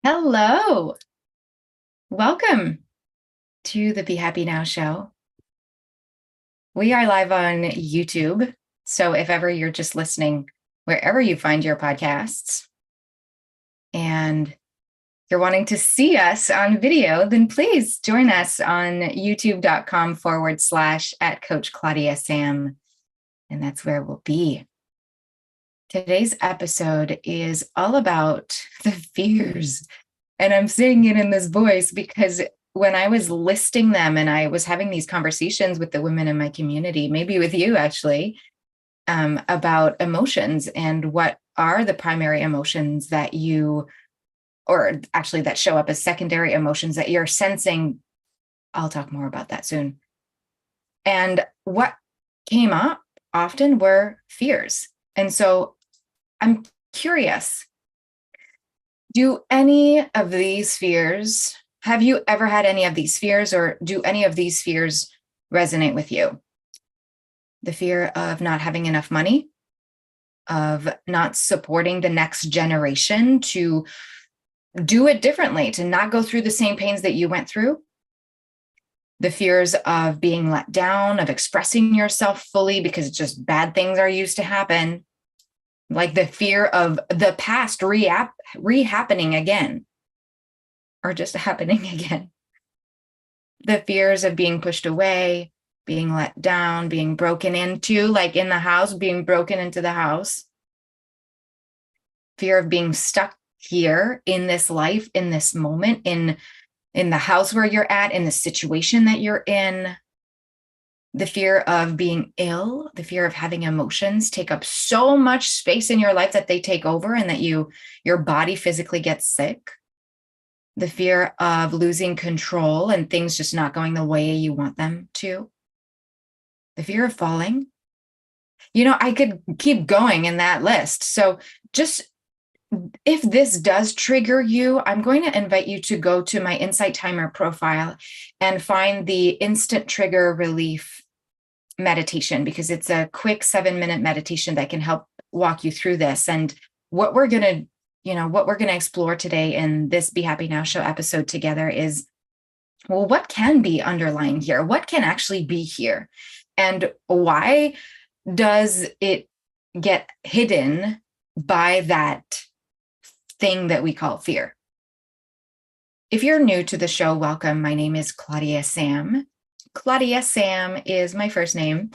Hello. Welcome to the Be Happy Now show. We are live on YouTube. So if ever you're just listening wherever you find your podcasts and you're wanting to see us on video, then please join us on youtube.com/ at Coach Claudia-Sam. And that's where we'll be. Today's episode is all about the fears. And I'm saying it in this voice because when I was listing them and I was having these conversations with the women in my community, maybe with you actually, about emotions and what are the primary emotions that you, or actually that show up as secondary emotions that you're sensing. I'll talk more about that soon. And what came up often were fears. And so I'm curious, do any of these fears, have you ever had any of these fears, or do any of these fears resonate with you? The fear of not having enough money, of not supporting the next generation to do it differently, to not go through the same pains that you went through. The fears of being let down, of expressing yourself fully because just bad things are used to happen. Like the fear of the past re-happening again, or just happening again. The fears of being pushed away, being let down, being broken into, like in the house, being broken into the house. Fear of being stuck here in this life, in this moment, in the house where you're at, in the situation that you're in. The fear of being ill, the fear of having emotions take up so much space in your life that they take over and that your body physically gets sick. The fear of losing control and things just not going the way you want them to. The fear of falling. I could keep going in that list. So just if this does trigger you, I'm going to invite you to go to my Insight Timer profile and find the instant trigger relief meditation, because it's a quick 7-minute meditation that can help walk you through this. And what we're going to explore today in this Be Happy Now show episode together is, well, what can be underlying here? What can actually be here? And why does it get hidden by that thing that we call fear? If you're new to the show, welcome. My name is Claudia-Sam. Claudia-Sam is my first name,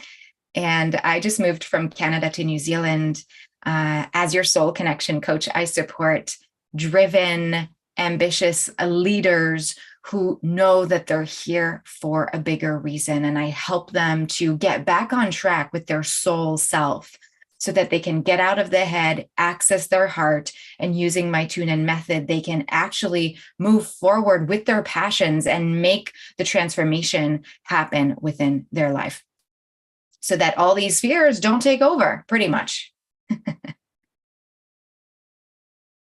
and I just moved from Canada to New Zealand. As your soul connection coach, I support driven, ambitious leaders who know that they're here for a bigger reason, and I help them to get back on track with their soul self so that they can get out of the head, access their heart, and using my tune-in method, they can actually move forward with their passions and make the transformation happen within their life so that all these fears don't take over, pretty much.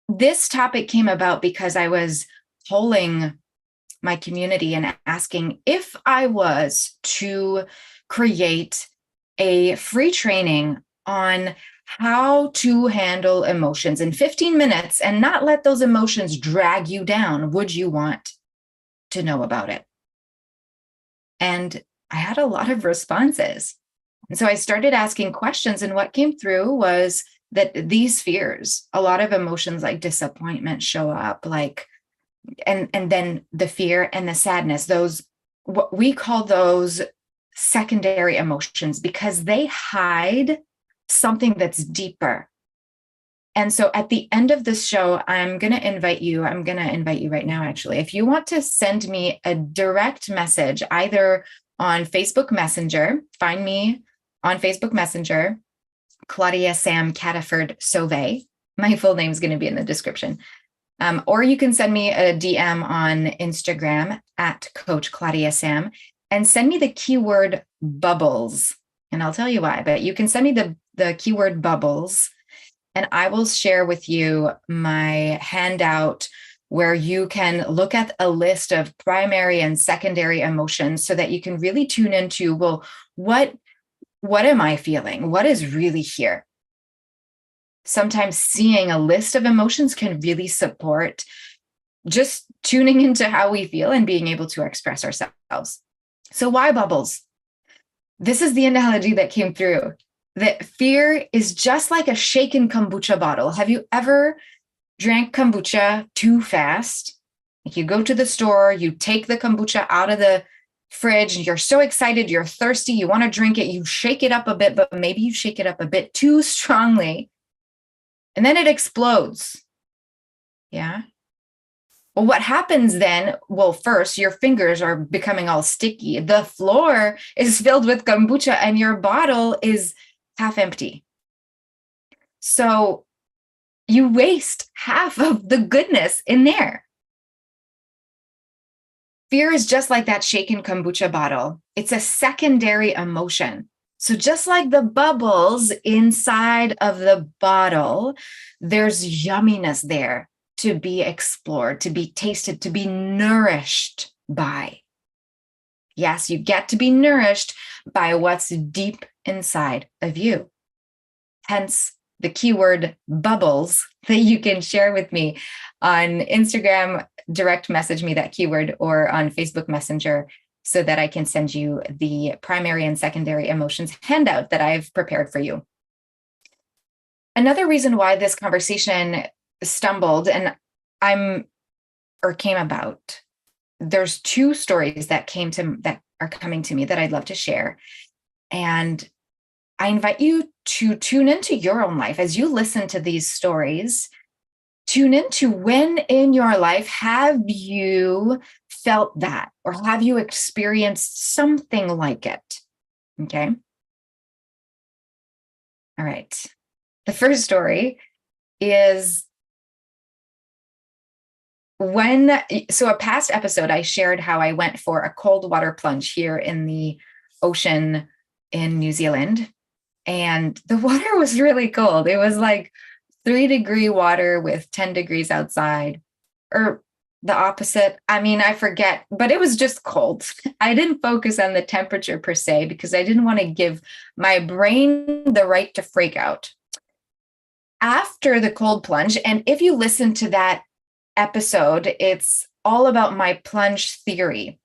This topic came about because I was polling my community and asking if I was to create a free training on how to handle emotions in 15 minutes and not let those emotions drag you down, would you want to know about it? And I had a lot of responses. And so I started asking questions, and what came through was that these fears, a lot of emotions like disappointment show up, and then the fear and the sadness, those, what we call those secondary emotions, because they hide something that's deeper. And so at the end of this show, I'm going to invite you right now, actually, if you want to send me a direct message, either on Facebook Messenger, find me on Facebook Messenger, Claudia-Sam Cataford Sauvé. My full name is going to be in the description. Or you can send me a DM on Instagram at Coach Claudia-Sam and send me the keyword bubbles. And I'll tell you why, but you can send me the keyword bubbles, and I will share with you my handout where you can look at a list of primary and secondary emotions so that you can really tune into, well, what am I feeling? What is really here? Sometimes seeing a list of emotions can really support just tuning into how we feel and being able to express ourselves. So why bubbles? This is the analogy that came through, that fear is just like a shaken kombucha bottle. Have you ever drank kombucha too fast? Like you go to the store, you take the kombucha out of the fridge, you're so excited, you're thirsty, you want to drink it, you shake it up a bit, but maybe you shake it up a bit too strongly, and then it explodes. Yeah. Well, what happens then? Well, first, your fingers are becoming all sticky. The floor is filled with kombucha and your bottle is half empty. So you waste half of the goodness in there. Fear is just like that shaken kombucha bottle. It's a secondary emotion. So just like the bubbles inside of the bottle, there's yumminess there to be explored, to be tasted, to be nourished by. Yes, you get to be nourished by what's deep inside of you. Hence the keyword bubbles that you can share with me on Instagram, direct message me that keyword, or on Facebook Messenger, so that I can send you the primary and secondary emotions handout that I've prepared for you. Another reason why this conversation stumbled and came about, there's two stories that are coming to me that I'd love to share. And I invite you to tune into your own life as you listen to these stories. Tune into when in your life have you felt that, or have you experienced something like it? Okay. All right. The first story is a past episode, I shared how I went for a cold water plunge here in the ocean in New Zealand. And the water was really cold. It was like 3-degree water with 10 degrees outside, or the opposite. I mean, I forget, but it was just cold. I didn't focus on the temperature per se because I didn't want to give my brain the right to freak out. After the cold plunge, and if you listen to that episode, it's all about my plunge theory.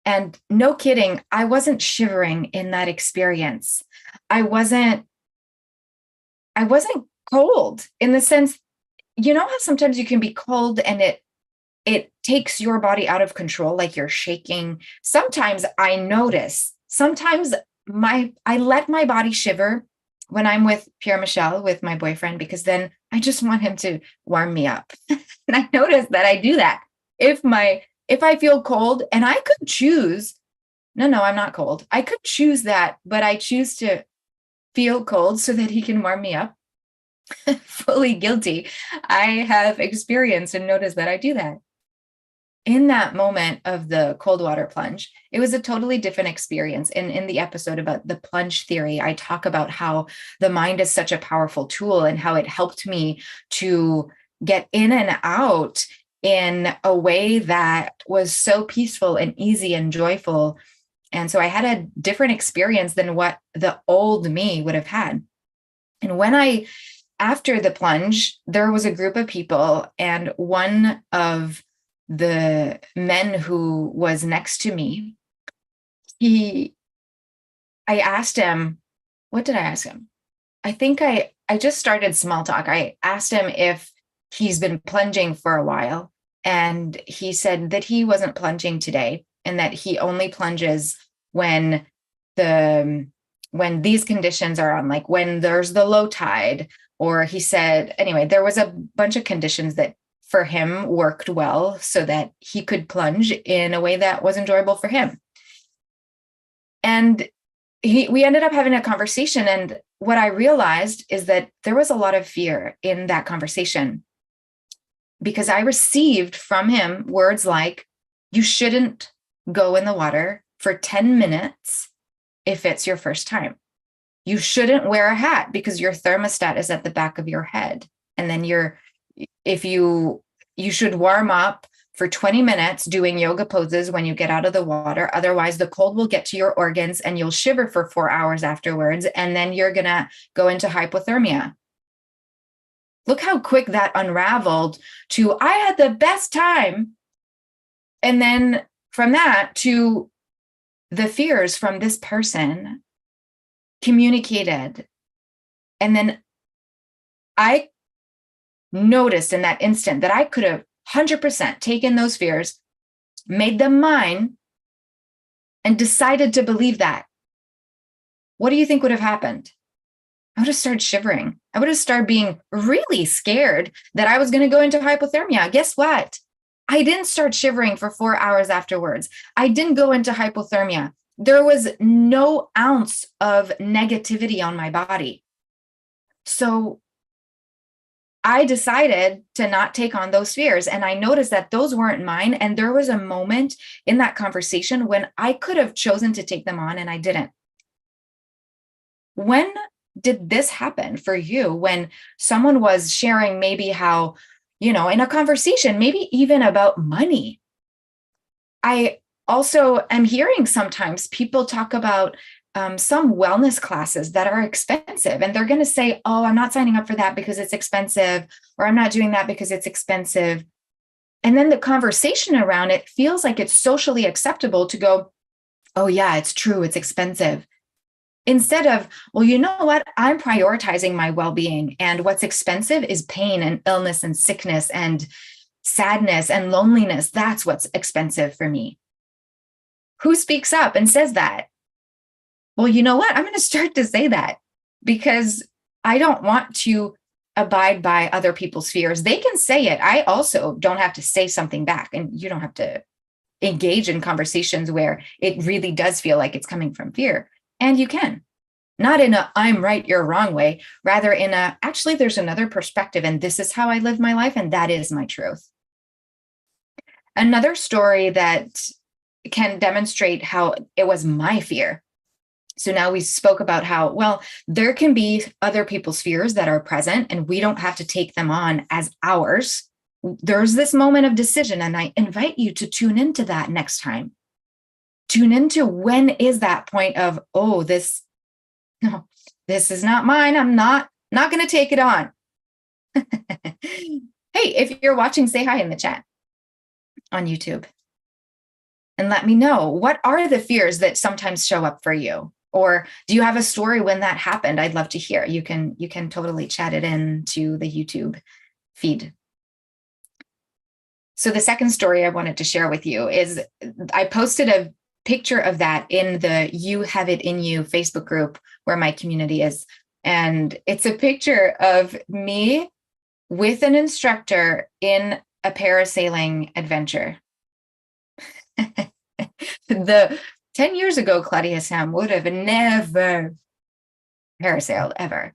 And no kidding, I wasn't shivering in that experience. I wasn't cold in the sense, you know how sometimes you can be cold and it takes your body out of control, like you're shaking. Sometimes I notice, I let my body shiver when I'm with Pierre Michel, with my boyfriend, because then I just want him to warm me up. And I notice that I do that. If I feel cold, and I could choose, no, I'm not cold. I could choose that, but I choose to feel cold so that he can warm me up. Fully guilty. I have experienced and noticed that I do that. In that moment of the cold water plunge, it was a totally different experience. And in the episode about the plunge theory, I talk about how the mind is such a powerful tool and how it helped me to get in and out in a way that was so peaceful and easy and joyful. And so I had a different experience than what the old me would have had. And after the plunge, there was a group of people, and one of the men who was next to me, I asked him, what did I ask him? I think I just started small talk. I asked him if he's been plunging for a while, and he said that he wasn't plunging today and that he only plunges when these conditions are on, like when there's the low tide. Or he said, anyway, there was a bunch of conditions that for him worked well so that he could plunge in a way that was enjoyable for him. And we ended up having a conversation. And what I realized is that there was a lot of fear in that conversation, because I received from him words like, you shouldn't go in the water for 10 minutes if it's your first time. You shouldn't wear a hat because your thermostat is at the back of your head. And then you should warm up for 20 minutes doing yoga poses when you get out of the water. Otherwise, the cold will get to your organs and you'll shiver for 4 hours afterwards. And then you're going to go into hypothermia. Look how quick that unraveled to, I had the best time. And then from that to the fears from this person communicated. And then I noticed in that instant that I could have 100% taken those fears, made them mine, and decided to believe that. What do you think would have happened? I would have started shivering. I would have started being really scared that I was going to go into hypothermia. Guess what? I didn't start shivering for 4 hours afterwards. I didn't go into hypothermia. There was no ounce of negativity on my body. So I decided to not take on those fears. And I noticed that those weren't mine. And there was a moment in that conversation when I could have chosen to take them on and I didn't. When did this happen for you? When someone was sharing maybe how, in a conversation, maybe even about money. I also am hearing sometimes people talk about some wellness classes that are expensive, and they're going to say, oh, I'm not signing up for that because it's expensive, or I'm not doing that because it's expensive. And then the conversation around it feels like it's socially acceptable to go, oh yeah, it's true, it's expensive. Instead of, well, you know what? I'm prioritizing my well-being, and what's expensive is pain and illness and sickness and sadness and loneliness. That's what's expensive for me. Who speaks up and says that? Well, you know what? I'm going to start to say that because I don't want to abide by other people's fears. They can say it. I also don't have to say something back, and you don't have to engage in conversations where it really does feel like it's coming from fear. And you can, not in a I'm right, you're wrong way, rather in a actually there's another perspective, and this is how I live my life, and that is my truth. Another story that can demonstrate how it was my fear. So now we spoke about how, well, there can be other people's fears that are present and we don't have to take them on as ours. There's this moment of decision, and I invite you to tune into that next time. Tune into when is that point of, oh, this is not mine. I'm not going to take it on. Hey, if you're watching, say hi in the chat on YouTube. And let me know, what are the fears that sometimes show up for you? Or do you have a story when that happened? I'd love to hear. You can totally chat it into the YouTube feed. So the second story I wanted to share with you is I posted a picture of that in the You Have It In You Facebook group where my community is. And it's a picture of me with an instructor in a parasailing adventure. The 10 years ago, Claudia-Sam would have never parasailed ever.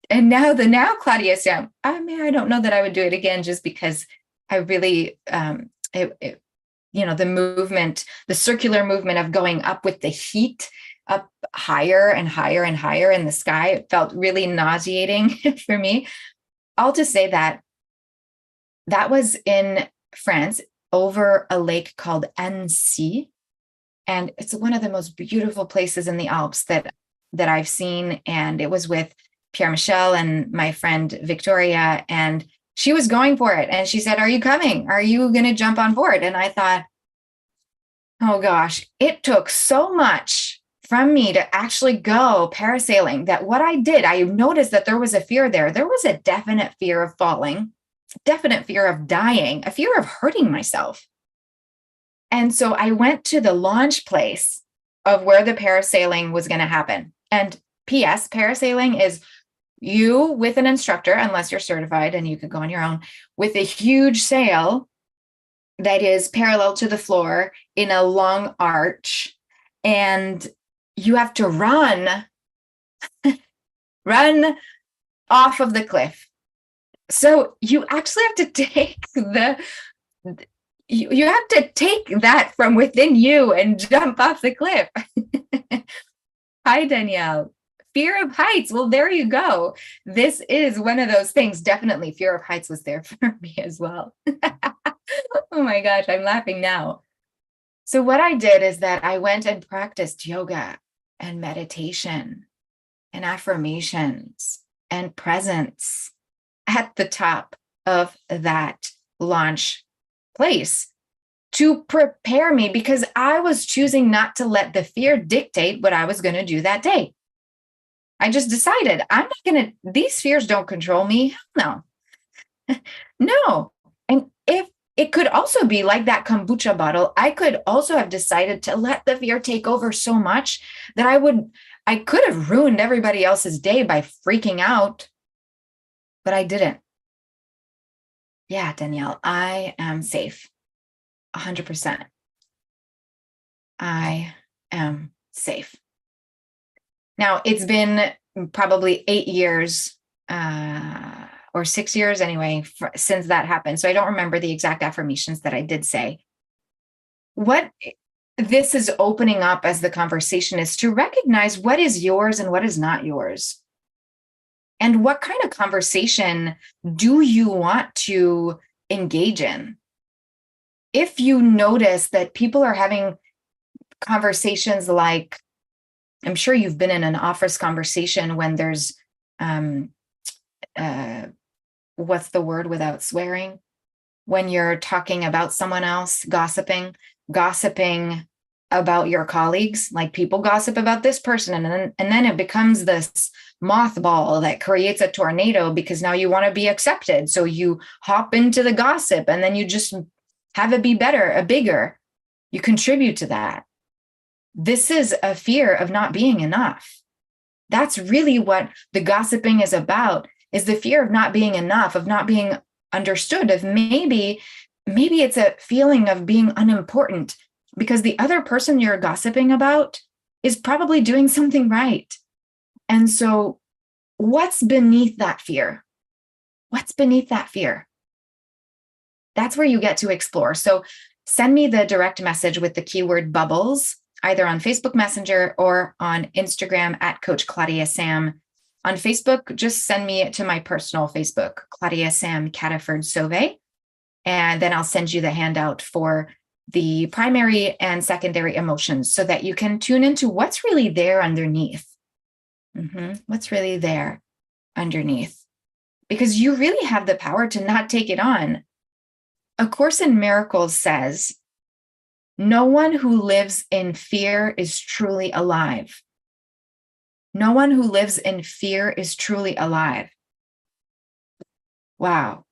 And now Claudia-Sam, I don't know that I would do it again, just because I really, the movement, the circular movement of going up with the heat, up higher and higher and higher in the sky, it felt really nauseating for me. All to say that was in France over a lake called Annecy. And it's one of the most beautiful places in the Alps that I've seen. And it was with Pierre Michel and my friend Victoria, and she was going for it. And she said, are you coming? Are you going to jump on board? And I thought, oh gosh, it took so much from me to actually go parasailing that what I did, I noticed that there was a fear there. There was a definite fear of falling, definite fear of dying, a fear of hurting myself. And so I went to the launch place of where the parasailing was going to happen. And P.S., parasailing is you with an instructor, unless you're certified and you could go on your own, with a huge sail that is parallel to the floor in a long arch. And you have to run off of the cliff. So you actually have to take you have to take that from within you and jump off the cliff. Hi, Danielle. Fear of heights. Well, there you go. This is one of those things. Definitely fear of heights was there for me as well. Oh my gosh, I'm laughing now. So what I did is that I went and practiced yoga and meditation and affirmations and presence at the top of that launch place to prepare me, because I was choosing not to let the fear dictate what I was going to do that day. I just decided these fears don't control me. No, no. And if it could also be like that kombucha bottle, I could also have decided to let the fear take over so much that I could have ruined everybody else's day by freaking out, but I didn't. Yeah, Danielle, I am safe. 100%. I am safe. Now, it's been probably 8 years or 6 years anyway since that happened. So I don't remember the exact affirmations that I did say. What this is opening up as the conversation is to recognize what is yours and what is not yours. And what kind of conversation do you want to engage in? If you notice that people are having conversations like, I'm sure you've been in an office conversation when there's, what's the word without swearing? When you're talking about someone else, gossiping about your colleagues, like people gossip about this person, and then it becomes this mothball that creates a tornado because now you want to be accepted. So you hop into the gossip and then you just have it be better, bigger. You contribute to that. This is a fear of not being enough. That's really what the gossiping is about, is the fear of not being enough, of not being understood, of maybe it's a feeling of being unimportant because the other person you're gossiping about is probably doing something right. And so what's beneath that fear? What's beneath that fear? That's where you get to explore. So send me the direct message with the keyword bubbles, either on Facebook Messenger or on Instagram at Coach Claudia-Sam. On Facebook, just send me to my personal Facebook, Claudia-Sam Cataford-Sauvé, and then I'll send you the handout for the primary and secondary emotions so that you can tune into what's really there underneath. What's really there underneath? Because you really have the power to not take it on. A Course in Miracles says, no one who lives in fear is truly alive. No one who lives in fear is truly alive. Wow.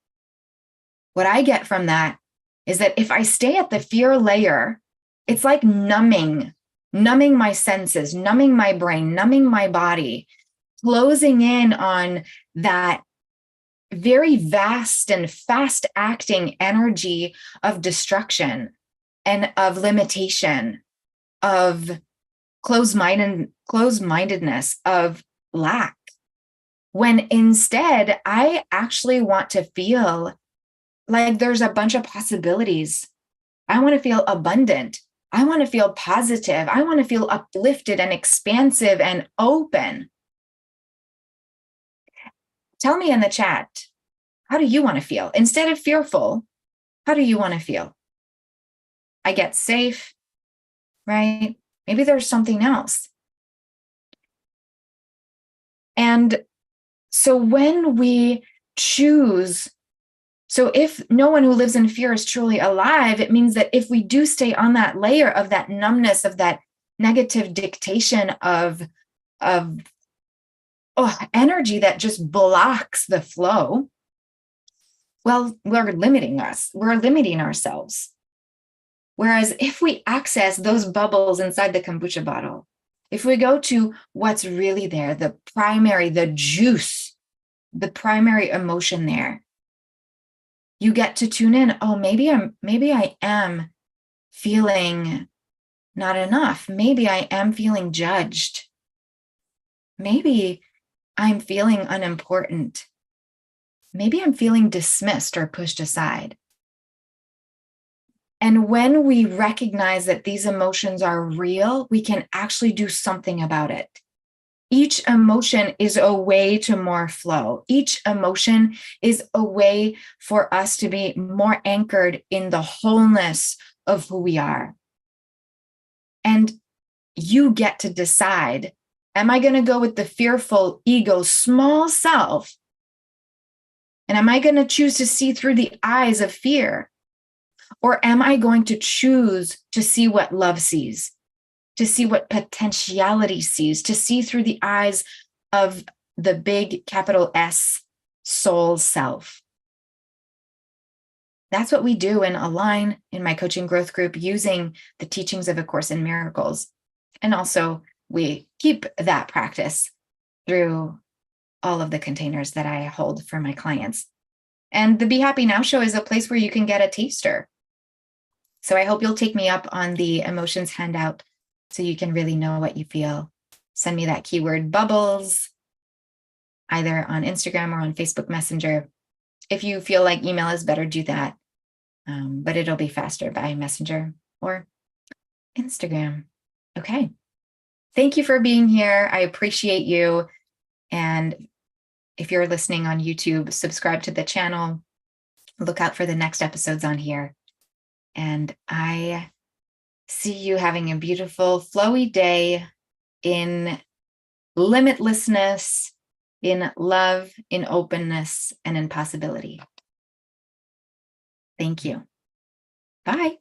What I get from that is that if I stay at the fear layer, it's like numbing my senses, numbing my brain, numbing my body, closing in on that very vast and fast acting energy of destruction and of limitation, of closed-mindedness, of lack. When instead, I actually want to feel like there's a bunch of possibilities. I want to feel abundant. I want to feel positive. I want to feel uplifted and expansive and open. Tell me in the chat, how do you want to feel? Instead of fearful, how do you want to feel? I get safe, right? Maybe there's something else. And so when we choose, so if no one who lives in fear is truly alive, it means that if we do stay on that layer of that numbness, of that negative dictation of energy that just blocks the flow, well, we're limiting ourselves. Whereas if we access those bubbles inside the kombucha bottle, if we go to what's really there, the juice, the primary emotion there, you get to tune in. Oh, maybe I am feeling not enough. Maybe I am feeling judged. Maybe I'm feeling unimportant. Maybe I'm feeling dismissed or pushed aside. And when we recognize that these emotions are real, we can actually do something about it. Each emotion is a way to more flow. Each emotion is a way for us to be more anchored in the wholeness of who we are. And you get to decide, am I going to go with the fearful ego, small self? And am I going to choose to see through the eyes of fear? Or am I going to choose to see what love sees, to see what potentiality sees, to see through the eyes of the big capital S soul self? That's what we do in Align in my coaching growth group using the teachings of A Course in Miracles. And also we keep that practice through all of the containers that I hold for my clients. And the Be Happy Now show is a place where you can get a taster. So I hope you'll take me up on the emotions handout so you can really know what you feel. Send me that keyword bubbles, either on Instagram or on Facebook Messenger. If you feel like email is better, do that. But it'll be faster by Messenger or Instagram. Okay. Thank you for being here. I appreciate you. And if you're listening on YouTube, subscribe to the channel. Look out for the next episodes on here. And I see you having a beautiful, flowy day in limitlessness, in love, in openness, and in possibility. Thank you. Bye.